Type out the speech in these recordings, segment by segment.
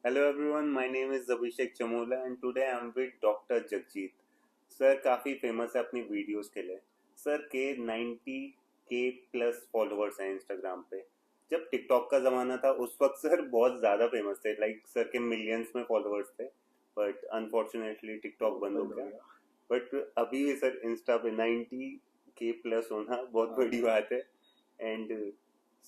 Hello everyone, my name is Abhishek Chamola and today I am with Dr. Jagjit. Sir काफ़ी famous है अपनी videos के लिए. Sir के 90K प्लस फॉलोअर्स हैं इंस्टाग्राम पे. जब टिकटॉक का ज़माना था उस वक्त सर बहुत ज़्यादा फेमस थे, लाइक सर के मिलियंस में फॉलोअर्स थे. बट अनफॉर्चुनेटली टिकटॉक बंद हो गया. बट अभी भी सर इंस्टा पे 90K प्लस होना बहुत बड़ी बात है. एंड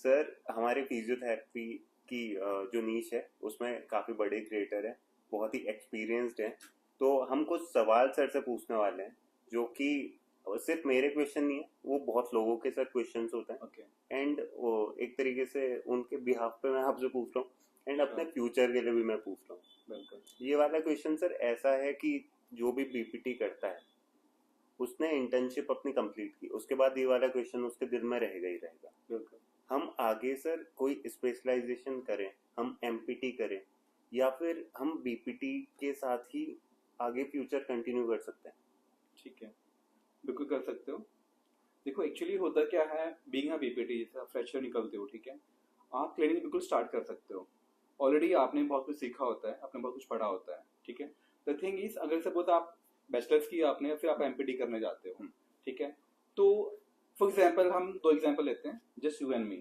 सर हमारे फिजियोथेरेपी की जो नीश है उसमें काफ़ी बड़े क्रिएटर हैं, बहुत ही एक्सपीरियंस्ड हैं. तो हम कुछ सवाल सर से पूछने वाले हैं जो कि सिर्फ मेरे क्वेश्चन नहीं है, वो बहुत लोगों के सर क्वेश्चंस होते हैं. ओके. एंड वो एक तरीके से उनके बिहाफ पे मैं आपसे पूछ रहा हूँ एंड अपने फ्यूचर के लिए भी मैं पूछ रहा हूँ. बिल्कुल. ये वाला क्वेश्चन सर ऐसा है कि जो भी बीपीटी करता है उसने इंटर्नशिप अपनी कंप्लीट की, उसके बाद ये वाला क्वेश्चन उसके दिल में रहेगा ही रहेगा. बिल्कुल. हम आगे सर कोई स्पेशलाइजेशन करें, हम एमपीटी करें या फिर हम बीपीटी के साथ ही आगे फ्यूचर कंटिन्यू कर सकते हैं. ठीक है, बिल्कुल कर सकते हो. देखो एक्चुअली होता क्या है, बीइंग अ बीपीटी जैसे फ्रेशर निकलते हो, ठीक है, आप क्लिनिक बिल्कुल स्टार्ट कर सकते हो. ऑलरेडी आपने बहुत कुछ सीखा होता है, आपने बहुत कुछ पढ़ा होता है, ठीक है. द थिंग इज, अगर सपोज आप बैचलर्स की आपने फिर आप एमपीटी करने जाते हो, ठीक है, तो फॉर एग्जाम्पल हम दो एग्जाम्पल लेते हैं, जस्ट यू एंड मी.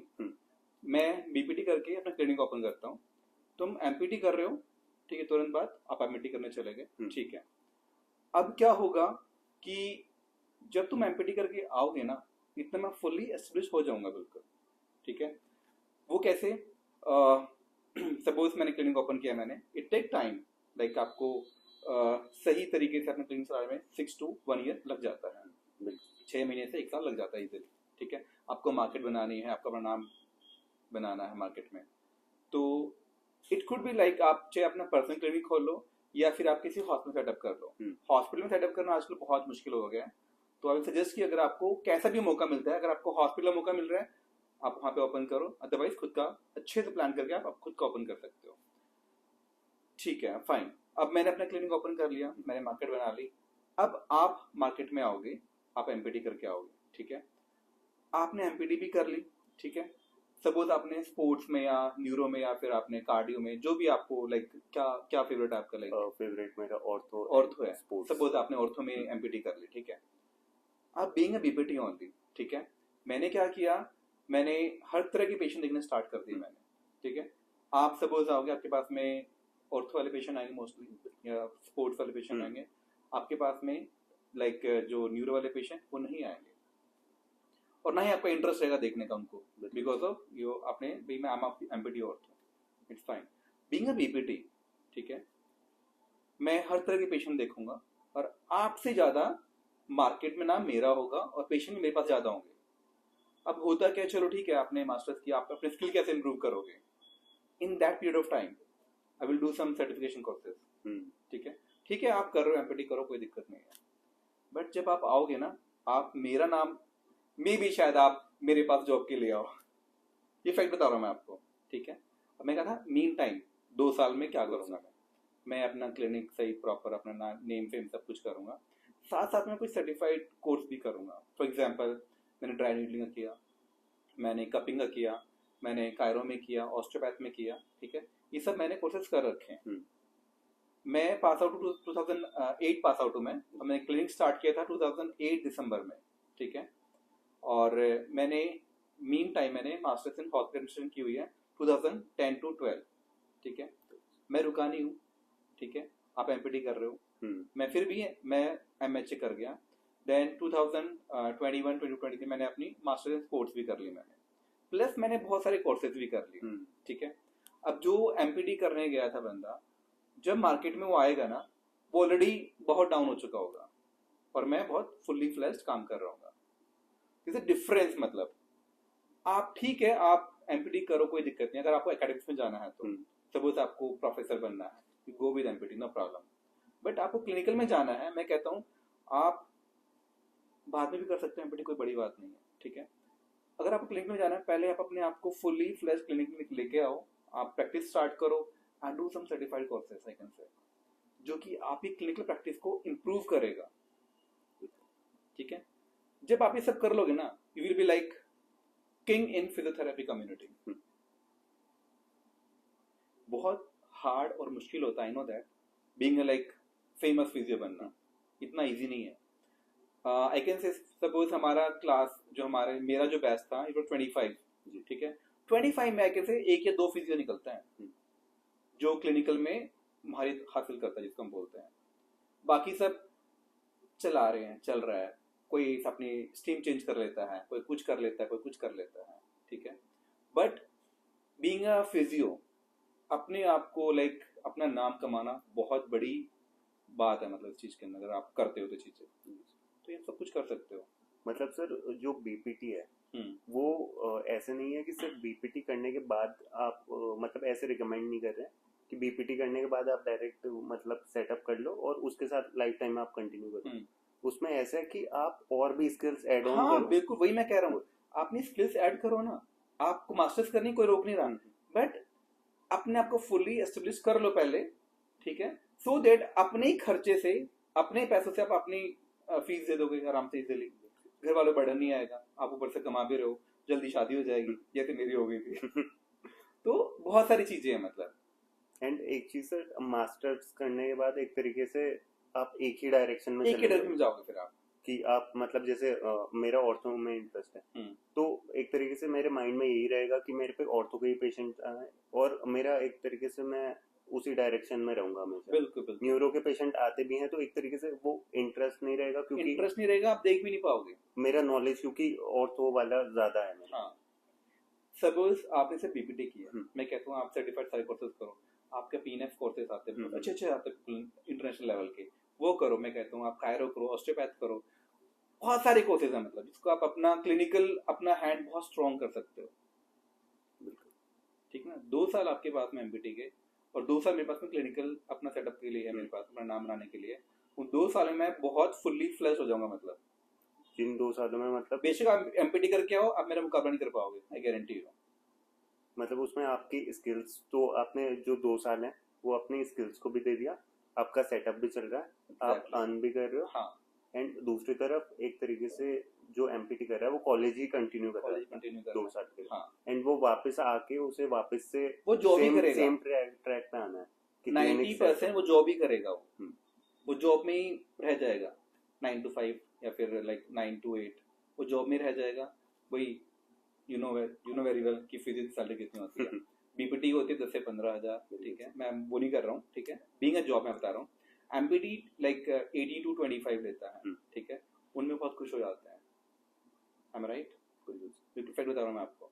मैं बीपीटी करके अपना क्लिनिक ओपन करता हूँ, तुम एमपीटी कर रहे हो, ठीक है, तुरंत बाद आप एमपीटी करने चले गए, ठीक है. अब क्या होगा कि जब तुम एमपीटी करके आओगे ना, इतना मैं फुल्ली एस्टेब्लिश हो जाऊंगा बिल्कुल, ठीक है. वो कैसे? सपोज मैंने क्लिनिक ओपन किया, मैंने इट टेक टाइम, लाइक आपको सही तरीके से अपने क्लिनिक चलाने में 6 to 1 year लग जाता है. 6 महीने से 1 साल लग जाता है इजीली, ठीक है. आपको मार्केट बनानी है, आपका नाम बनाना है मार्केट में. तो इट कुड बी लाइक आप चाहे अपना पर्सनल क्लिनिक खोल लो या फिर आप किसी हॉस्पिटल सेटअप कर लो. हॉस्पिटल में सेटअप करना आजकल बहुत मुश्किल हो गया है. तो आई सजेस्ट कि अगर आपको कैसा भी मौका मिलता है, अगर आपको हॉस्पिटल में मौका मिल रहा है, आप वहां पे ओपन करो. अदरवाइज खुद का अच्छे से प्लान करके आप खुद का ओपन कर सकते हो. ठीक है, फाइन. अब मैंने अपना क्लिनिक ओपन कर लिया, मैंने मार्केट बना ली. अब आप मार्केट में आओगे, आप एमपीटी करके आओगे, ठीक है. आपने एमपीटी भी कर ली, ठीक है. सपोज आपने स्पोर्ट्स में या न्यूरो में या फिर आपने कार्डियो में, जो भी आपको लाइक क्या क्या फेवरेट आपका, लाइक फेवरेट मेरा ऑर्थो है. सपोज आपने ऑर्थो में एमपीटी कर ली, ठीक है. आप बीइंग अ बीपीटी ओनली, ठीक है, मैंने क्या किया, मैंने हर तरह के पेशेंट देखने स्टार्ट कर दिए मैंने, ठीक है. आप सपोज आओगे, आपके पास में ऑर्थो वाले पेशेंट आएंगे मोस्टली, या स्पोर्ट्स वाले पेशेंट आएंगे आपके पास में. लाइक जो न्यूरो वाले पेशेंट वो नहीं आएंगे, और ना ही आपका इंटरेस्ट रहेगा देखने का उनको, बिकॉज ऑफ यू आपने भी मैं empty ortho. It's fine. Being a BPT, ठीक है, मैं हर तरह के पेशेंट देखूंगा, और आपसे ज्यादा मार्केट में नाम मेरा होगा और पेशेंट मेरे पास ज्यादा होंगे. अब होता क्या, चलो ठीक है, आपने मास्टर्स किया, आप अपने स्किल कैसे इंप्रूव करोगे? In that period of time I will do some certification courses, ठीक है. ठीक है, आप कर रहे हो एमपीटी करो, कोई दिक्कत नहीं है. बट जब आप आओगे ना, आप मेरा नाम मे भी शायद आप मेरे पास जॉब के लिए आओ. ये फैक्ट बता रहा हूँ मैं आपको, ठीक है. अब मैं कहा था मीन टाइम 2 साल में क्या करूंगा मैं अपना क्लिनिक सही प्रॉपर अपना नेम फेम सब कुछ करूंगा, साथ साथ में कुछ सर्टिफाइड कोर्स भी करूंगा. फॉर एग्जाम्पल मैंने ड्राई नीडलिंग का किया, मैंने कपिंग का किया, मैंने कायरो में किया, ऑस्टियोपैथ में किया, ठीक है. ये सब मैंने कोर्सेज कर रखे हैं. मैं पास आउट 2008 पास आउट हूँ मैं. मैंने क्लिनिक स्टार्ट किया था 2008 दिसंबर में, ठीक है. और मैंने मीन टाइम मैंने मास्टर्स इन हॉस्पिटल एडमिनिस्ट्रेशन की हुई है 2010 to 12, ठीक है. मैं रुका नहीं हूँ, ठीक है. आप एमपीटी कर रहे हो, मैं फिर भी मैं एमएचए कर गया. देन 2021-2023 मैंने अपनी मास्टर्स इन स्पोर्ट्स भी कर ली मैंने, प्लस मैंने बहुत सारे कोर्सेज भी कर लिए, ठीक है. अब जो एमपीटी करने गया था बंदा, जब मार्केट में वो आएगा ना, वो ऑलरेडी बहुत डाउन हो चुका होगा, और मैं बहुत फुल्ली फ्लेज्ड काम कर रहा हूँ. जैसे डिफरेंस, मतलब आप ठीक है, आप एमपीटी करो, कोई दिक्कत नहीं. अगर आपको एकेडमिक्स में जाना है तो सपोज आपको प्रोफेसर बनना है, go with MPT, no problem. But आपको क्लिनिकल में जाना है, मैं कहता हूँ आप बाद में भी कर सकते हैं एमपीटी, कोई बड़ी बात नहीं है, ठीक है. अगर आपको क्लिनिक में जाना है, पहले आप अपने आप को फुल्ली फ्लेज क्लिनिक में लेके आओ, आप प्रैक्टिस स्टार्ट करो and do some certified courses, I can say, जो कि आपकी क्लिनिकल प्रैक्टिस को इंप्रूव करेगा, ठीक है. जब आप ये सब कर लोगे ना, you will be like king in physiotherapy community. बहुत हार्ड और मुश्किल होता है, I know that, being like famous physio बनना इतना इजी नहीं है। आई कैन से सपोज हमारा क्लास जो मेरा जो बैच था इट वाज 25, ठीक है, 25 में आई कैन से 1 या 2 फिजियो निकलता है जो क्लिनिकल में महारत हासिल करता है, जिसको हम बोलते हैं। बाकी सब चला रहे हैं, चल रहा है, कोई अपनी स्ट्रीम चेंज कर लेता है, कोई कुछ कर लेता है, कोई कुछ कर लेता है, ठीक है। बट बीइंग अ फिजियो अपने आप को लाइक अपना नाम कमाना बहुत बड़ी बात है, मतलब इस चीज के अंदर अगर आप करते हो तो चीजें, तो ये सब कुछ कर सकते हो। मतलब सर जो बीपीटी है वो ऐसे नहीं है कि सिर्फ बीपीटी करने के बाद आप मतलब ऐसे रिकमेंड नहीं कर रहे हैं कि बीपीटी करने के बाद आप डायरेक्ट मतलब सेटअप कर लो और उसके साथ लाइफ टाइम आप कंटिन्यू करो। उसमें ऐसा है कि आप और भी स्किल्स ऐड ऑन हाँ, करो। बिल्कुल वही मैं कह रहा हूँ, अपनी स्किल्स ऐड करो ना, आपको मास्टर्स करने कोई रोक नहीं रहा, बट अपने आप को फुल्ली एस्टेब्लिश कर लो पहले, ठीक है, सो दैट अपने ही खर्चे से, अपने पैसों से आप अपनी फीस दे दोगे आराम से इजीली, घर वालों बर्डन नहीं आएगा, आप ऊपर से कमा भी रहे हो, जल्दी शादी हो जाएगी जैसे मेरी हो गई थी। तो बहुत सारी चीजें हैं मतलब। एंड एक चीज सर, मास्टर्स करने के बाद एक तरीके से आप एक ही डायरेक्शन में जाओगे फिर आप कि आप मतलब जैसे मेरा ऑर्थो में इंटरेस्ट है, तो एक तरीके से मेरे माइंड में यही रहेगा कि मेरे पे ऑर्थो के ही पेशेंट आए और मेरा एक तरीके से मैं उसी डायरेक्शन में रहूंगा हमेशा। बिल्कुल। न्यूरो के पेशेंट आते भी हैं तो एक तरीके से वो इंटरेस्ट नहीं रहेगा, क्योंकि इंटरेस्ट नहीं रहेगा, आप देख भी नहीं पाओगे। मेरा नॉलेज क्योंकि ऑर्थो वाला ज्यादा है मेरा। हाँ, सपोज आपने सिर्फ बीपीटी किया, मैं कहता हूँ आप सर्टिफाइड सारे कोर्सेज करो, आपके पीएनएफ कोर्सेज आते हैं अच्छे आते हैं इंटरनेशनल लेवल के, वो करो। मैं कहता हूँ आप कायरो करो, ऑस्टियोपैथ करो, बहुत सारे कोर्सेज हैं मतलब जिसको आप अपना क्लिनिकल अपना हैंड बहुत स्ट्रॉन्ग कर सकते हो। बिल्कुल ठीक ना, 2 साल आपके पास में एमपीटी के और 2 साल मेरे पास में क्लिनिकल अपना सेटअप के लिए है, मेरे पास अपना नाम बनाने के लिए। उन 2 सालों में मैं बहुत फुल्ली फ्लैश हो जाऊंगा। मतलब जिन 2 सालों में मतलब बेशक आप एमपीटी करके आओ, आप मेरा मुकाबला नहीं कर पाओगे, आई गारंटी यू। मतलब उसमें आपकी स्किल्स तो आपने जो 2 साल है वो अपनी स्किल्स को भी दे दिया, आपका सेटअप भी चल रहा है, आप अर्न भी कर रहे हो। हाँ, एंड दूसरी तरफ एक तरीके से जो एमपीटी कर रहा है वो कॉलेज ही कंटिन्यू कर रहा है 2 साल के लिए। हाँ, एंड वो वापस आके उसे वापस से वो जॉब ही करेगा, सेम ट्रैक पे आना है कि 90% वो जॉब ही करेगा। वो जॉब में ही रह जाएगा, 9 to 5 या फिर लाइक 9 to 8 वो जॉब में रह जाएगा। वही यू नो वेरी वेल कि फिजिक्स सैलरी कितनी होती है। बीपीटी होती है 10 से 15 हज़ार, ठीक है, मैं वो नहीं कर रहा हूँ, ठीक है, बीइंग अ जॉब मैं बता रहा हूँ। एमपीटी लाइक 80 to 25 लेता है, ठीक है, उनमें बहुत खुश हो जाते हैं, आई एम राइट, फैक्ट बता रहा हूँ मैं आपको।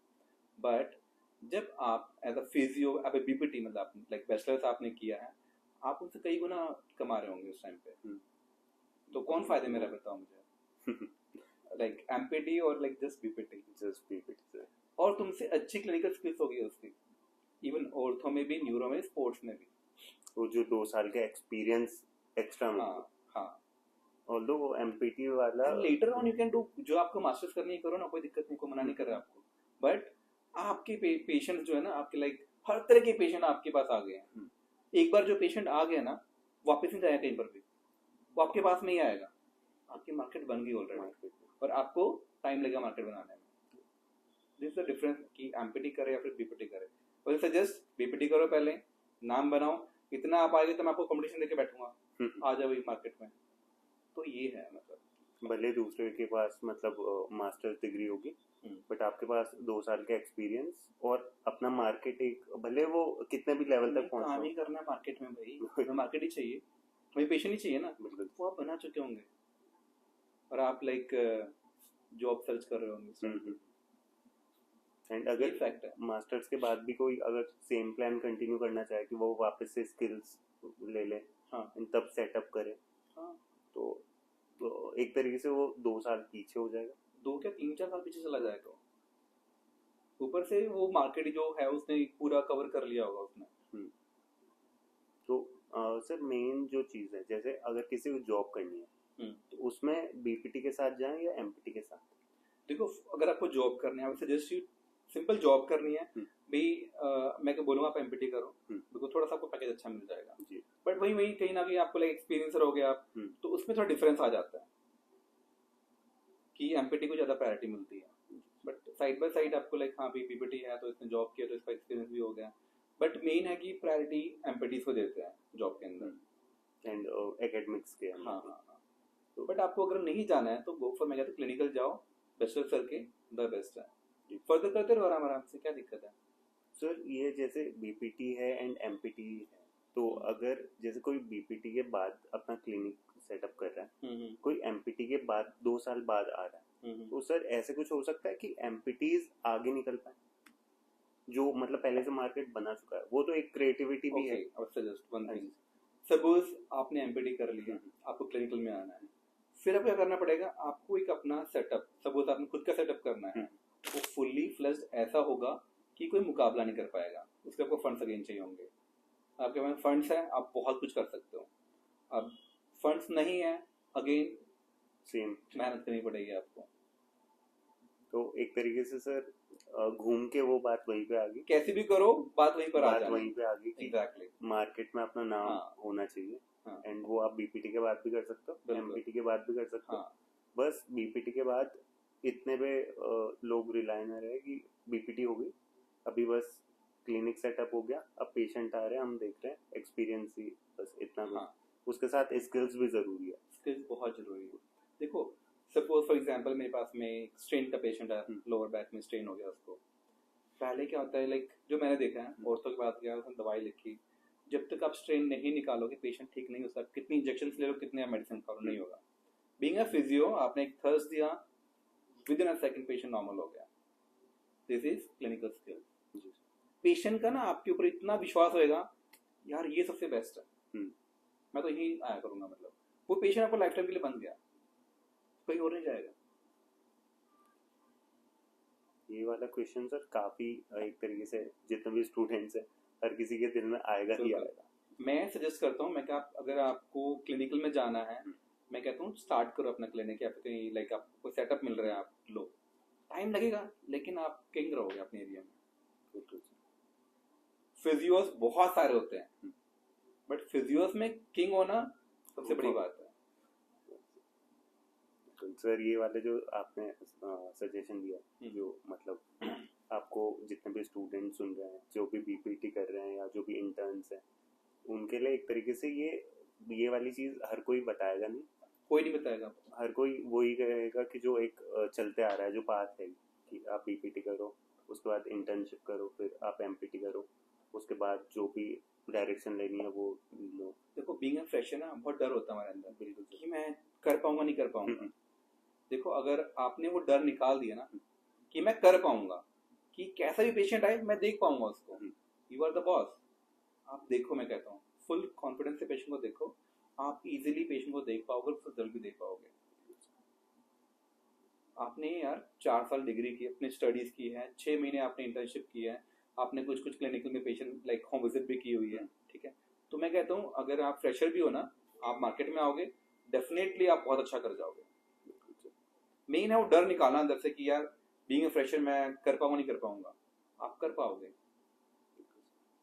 बट जब आप एज अ फिजियो अब बीपीटी मतलब आप लाइक बैचलर्स आपने किया है, आप उनसे कई गुना कमा रहे होंगे उस टाइम पे, तो कौन फायदे में रहा बताओ मुझे। लाइक एमपीटी और लाइक जस्ट बीपीटी और तुमसे अच्छी क्लिनिकल स्किल्स होगी उसकी, इवन ऑर्थो में भी, न्यूरो में, स्पोर्ट्स में भी। वो जो 2 साल का एक्सपीरियंस एक्स्ट्रा में। हाँ, ऑल्दो वो एमपीटी वाला later on you can do, जो आपको मास्टर्स करनी है करो ना, कोई दिक्कत नहीं, कोई मना नहीं कर रहा आपको। बट आपके पेशेंट जो है ना, आपके लाइक हर तरह के पेशेंट आपके पास आ गए हैं। एक बार जो पेशेंट आ गया ना, वापस नहीं जाएगा कहीं पर भी, वो आपके पास में ही आएगा। आपकी मार्केट बन गई ऑलरेडी और आपको टाइम लगेगा मार्केट बनाने में। दिस इज द डिफरेंस कि एमपीटी करे या फिर बीपीटी करे। और सजेस्ट बीपीटी करो, पहले नाम बनाओ, इतना आप आएंगे तो मैं आपको कंपटीशन देके बैठूंगा, आ जाओ मार्केट में। तो ये है मतलब, भले दूसरे के पास मतलब मास्टर्स डिग्री होगी, बट आपके पास 2 साल का एक्सपीरियंस और अपना मार्केट, एक भले वो कितने भी लेवल तक पहुंचे, काम ही करना मार्केट में भाई, हमें मार्केट ही चाहिए, हमें पेशेंट ही चाहिए ना। बिल्कुल, वो आप बना चुके होंगे और आप लाइक जॉब सर्च कर रहे होंगे। एंड अगर मास्टर्स के बाद भी कोई अगर सेम प्लान कंटिन्यू करना चाहे कि वो वापस से स्किल्स ले ले, हाँ, तब सेटअप करे, हाँ, तो एक तरीके से वो 2 साल पीछे हो जाएगा, 2 क्या 3-4 साल पीछे चला जाएगा। ऊपर से वो मार्केट जो है उसने पूरा कवर कर लिया होगा उसने। तो सर मेन जो चीज़ है, जैसे अगर किसी को जॉब करनी है तो उसमें बीपीटी के साथ जाएं या एमपीटी के साथ? देखो, अगर आपको जॉब करनी है, सजेस्ट यू सिंपल जॉब करनी है भाई, मैं क्या बोलूँगा, आप एमपीटी करो, बिल्कुल थोड़ा सा आपको पैकेज अच्छा मिल जाएगा। बट वही कहीं ना कहीं आपको लाइक एक्सपीरियंस रहोगे आप, तो उसमें थोड़ा डिफरेंस आ जाता है कि एमपीटी को ज़्यादा प्रायोरिटी मिलती है। बट साइड बाय साइड आपको लाइक हाँ भाई बीपीटी है तो इसने जॉब किया तो इसका एक्सपीरियंस भी हो गया, बट मेन है कि प्रायोरिटी एम्पिटीज को देते हैं जॉब के अंदर एंड एकेडमिक्स के अंदर। हाँ हाँ हाँ। तो बट आपको अगर नहीं जाना है तो गो फॉर, मैं कहता हूँ क्लिनिकल जाओ, बैचलर करके द बेस्ट है, फर्दर करते रहो आराम आराम से, क्या दिक्कत है। सर ये जैसे बीपीटी है एंड एमपीटी है, तो अगर जैसे कोई बीपीटी के बाद अपना क्लिनिक सेटअप कर रहा है, कोई एमपीटी के बाद 2 साल बाद आ रहा है, तो सर ऐसे कुछ हो सकता है कि एमपीटीज आगे निकल पाए, जो मतलब पहले से मार्केट बना चुका है, वो तो एक क्रिएटिविटी भी है। सजेस्ट वन थिंग, सपोज आपने एमपीटी कर लिया, आपको क्लिनिकल में आना है, फिर आपको क्या करना पड़ेगा, आपको एक अपना सेटअप, सपोज आपने खुद का सेटअप करना है, वो फुल्ली फ्लेज्ड ऐसा होगा कि कोई मुकाबला नहीं कर पाएगा, उसके आपको फंड्स अगेन चाहिए होंगे। आपके पास फंड्स है, आप बहुत कुछ कर सकते हो। अब फंड्स नहीं है, अगेन सेम मेहनत करनी पड़ेगी आपको। तो एक तरीके से सर घूम के वो बात वहीं पे आ गई, कैसे भी करो बात वहीं पर आ जाए, वहीं पे आ गई। एग्जैक्टली, मार्केट में अपना नाम होना चाहिए, एंड वो आप बीपीटी के बाद भी कर सकते हो, एमपीटी के बाद भी कर सकते हो। बस बीपीटी के बाद इतने पे लोग रिलाय न रहे कि बीपीटी हो गई, अभी बस क्लिनिक सेटअप हो गया, अब पेशेंट आ रहे हैं, हम देख रहे हैं, एक्सपीरियंस ही बस इतना। उसके साथ स्किल्स भी जरूरी है, स्किल्स बहुत जरूरी है। देखो सपोज फॉर एग्जांपल मेरे पास में स्ट्रेन का पेशेंट है, लोअर बैक में स्ट्रेन हो गया उसको। पहले क्या होता है, लाइक जो मैंने देखा है, औरतों की बात किया, उसने दवाई लिखी, जब तक आप स्ट्रेन नहीं निकालोगे पेशेंट ठीक नहीं हो सकता, कितनी इंजेक्शन ले लो, कितने मेडिसिन खाओ, नहीं होगा। बीइंग अ फिजियो, आपने एक थर्स दिया, with in a second patient normal हो गया। This is clinical skill. Patient का ना आपके ऊपर इतना विश्वास होएगा, यार ये सबसे बेस्ट है, मैं तो यही आया करूंगा, मतलब वो पेशेंट आपको लाइफ टाइम के लिए बन गया, कोई और नहीं जाएगा। ये वाला क्वेश्चन सर काफी एक तरीके से जितने भी स्टूडेंट्स हैं हर किसी के दिल में आएगा ही आएगा। मैं सजेस्ट करता हूँ, मैं क्या, अगर आपको क्लिनिकल में जाना है, मैं कहता हूँ स्टार्ट करो अपना क्लिनिक, या फिर कहीं लाइक आपको सेटअप मिल रहा है, आप लो, टाइम लगेगा लेकिन आप किंग रहोगे अपने एरिया में। फिजियोस बहुत सारे होते हैं, बट फिजियोस में किंग होना सबसे बड़ी बात है। सर ये वाले जो आपने सजेशन दिया, जो मतलब आपको जितने भी स्टूडेंट सुन रहे हैं, जो भी बीपीटी कर रहे हैं या जो भी इंटर्न्स हैं, उनके लिए एक तरीके से ये वाली चीज हर कोई बताएगा नहीं, कोई नहीं बताएगा, हर कोई वही कहेगा कि जो एक चलते आ रहा है, जो पाथ है कि आप बीपीटी करो, उसके बाद इंटर्नशिप करो, फिर आप एमपीटी करो, उसके बाद जो भी डायरेक्शन लेनी है वो लो। देखो बीइंग अ फ्रेशर ना बहुत डर होता है हमारे अंदर, बिल्कुल, कि मैं कर पाऊंगा नहीं कर पाऊंगा। देखो अगर आपने वो डर निकाल दिया ना कि मैं कर पाऊंगा, कि कैसा भी पेशेंट आए मैं देख पाऊंगा उसको, यू आर द बॉस। आप देखो, मैं कहता हूँ फुल कॉन्फिडेंस से पेशेंट को देखो, आप इजीली पेशेंट को देख पाओगे, उसको रिजल्ट भी देख पाओगे। आपने यार 4 साल डिग्री की, अपनी स्टडीज की है, 6 महीने आपने इंटर्नशिप की है, आपने कुछ कुछ क्लिनिकल में पेशेंट लाइक होम विजिट भी की हुई है, ठीक है। तो मैं कहता हूँ अगर आप फ्रेशर भी हो ना, आप मार्केट में आओगे, डेफिनेटली आप बहुत अच्छा कर जाओगे। मेन है वो डर निकालना अंदर से कि यार बीइंग अ फ्रेशर मैं कर पाऊंगा नहीं कर पाऊंगा, आप कर पाओगे।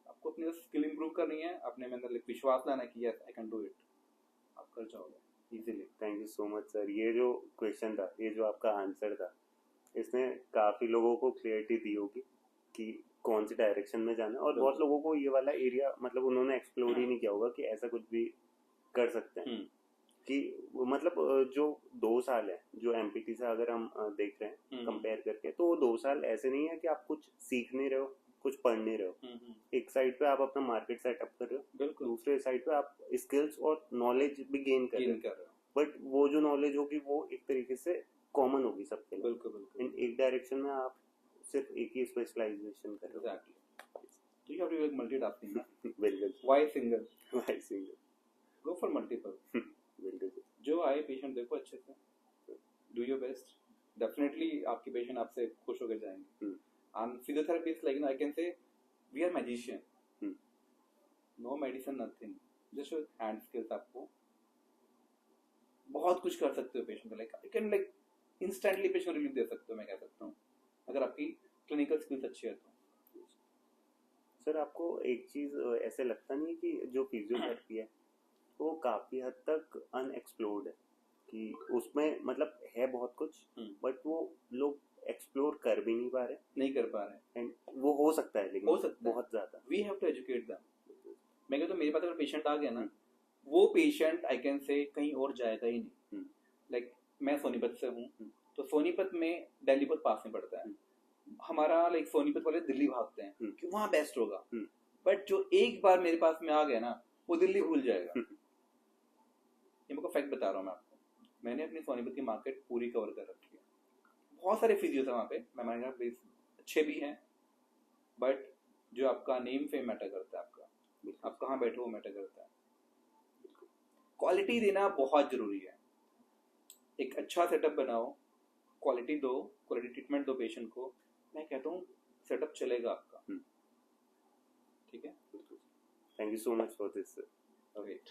आपको अपनी स्किल इंप्रूव करनी है, अपने में अंदर विश्वास लाना है कि yes I can do it, आप कर जाओगे easily. Thank you so much sir. ये जो क्वेश्चन था, ये जो आपका आंसर था, इसने काफी लोगों को क्लियरिटी दी होगी कि कौन सी डायरेक्शन में जाना है, और बहुत लोगों को ये वाला एरिया मतलब उन्होंने एक्सप्लोर ही नहीं किया होगा कि ऐसा कुछ भी कर सकते हैं। कि मतलब जो 2 साल है जो एमपीटी से अगर हम देख रहे हैं कंपेयर करके, तो वो 2 साल ऐसे नहीं है कि आप कुछ सीख नहीं रहे हो, कुछ पढ़ नहीं रहे हो। एक साइड पे आप अपना मार्केट सेटअप कर रहे हो, दूसरे साइड पे आप स्किल्स और नॉलेज भी गेन कर रहे हो, बट वो जो नॉलेज होगी वो एक तरीके से कॉमन होगी सबके लिए। बिल्कुल। एक डायरेक्शन में आप सिर्फ एक ही स्पेशलाइजेशन कर रहे हो। तो you have to be multitasking. बिल्कुल। Why single? Go for multiple. बिल्कुल। जो आए पेशेंट देखो अच्छे से, डू योर बेस्ट, डेफिनेटली आपके पेशेंट आपसे खुश होकर जाएंगे। And physiotherapy is like, I can say we are magician. No medicine, nothing. Just your hand skills, आपको बहुत कुछ कर सकते हो पेशेंट को, like you can like instantly patient को रिलीफ दे सकते हो, मैं कह सकता हूँ, अगर आपकी क्लिनिकल स्किल्स अच्छी है तो। सर आपको एक चीज ऐसे लगता नहीं कि जो फिजियोथेरेपी है वो काफी हद तक अनएक्सप्लोर्ड है, कि उसमें मतलब है बहुत कुछ, बट वो लोग एक्सप्लोर कर भी नहीं पा रहे, नहीं कर पा रहे एंड वो हो सकता है, लेकिन हो सकता है बहुत ज्यादा। We have to educate them. मैं कहता हूँ मेरे पास अगर पेशेंट आ गया ना, वो पेशेंट आई कैन से कहीं और जाएगा ही नहीं। लाइक मैं सोनीपत से हूँ, तो सोनीपत में दिल्ली बहुत पास में पड़ता है, हमारा लाइक सोनीपत वाले दिल्ली भागते हैं कि वहाँ बेस्ट होगा, बट जो एक बार मेरे पास में आ गया ना, वो दिल्ली भूल जाएगा। ये मेरे को फैक्ट बता रहा हूँ मैं आपको, मैंने अपनी सोनीपत की मार्केट पूरी कवर कर रखी है। बहुत सारे फिजियोस हैं वहाँ पे, मैं मानेगा अच्छे भी हैं, बट जो आपका नेम फेम मैटर करता है, आपका आप कहाँ बैठे हो मैटर करता है। क्वालिटी देना बहुत जरूरी है। एक अच्छा सेटअप बनाओ, क्वालिटी दो, क्वालिटी ट्रीटमेंट दो पेशेंट को, मैं कहता हूँ सेटअप चलेगा आपका। ठीक है, thank you so much for this. Right.